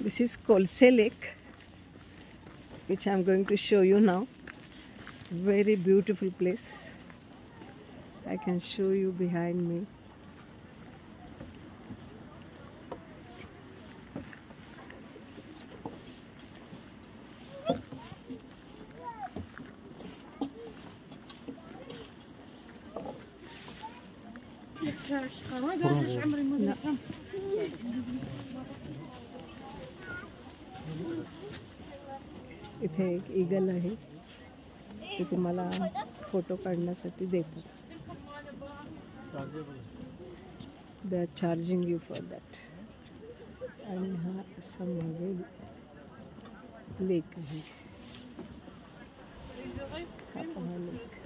This is Kolse Lake, which I'm going to show you now. Very beautiful place. I can show you behind me. इथे एक eagle आहे, ते तुम्हाला photo काढण्यासाठी देतात. They are charging you for that. आणि हा असा मागे लेक आहे. हा पहा लेक.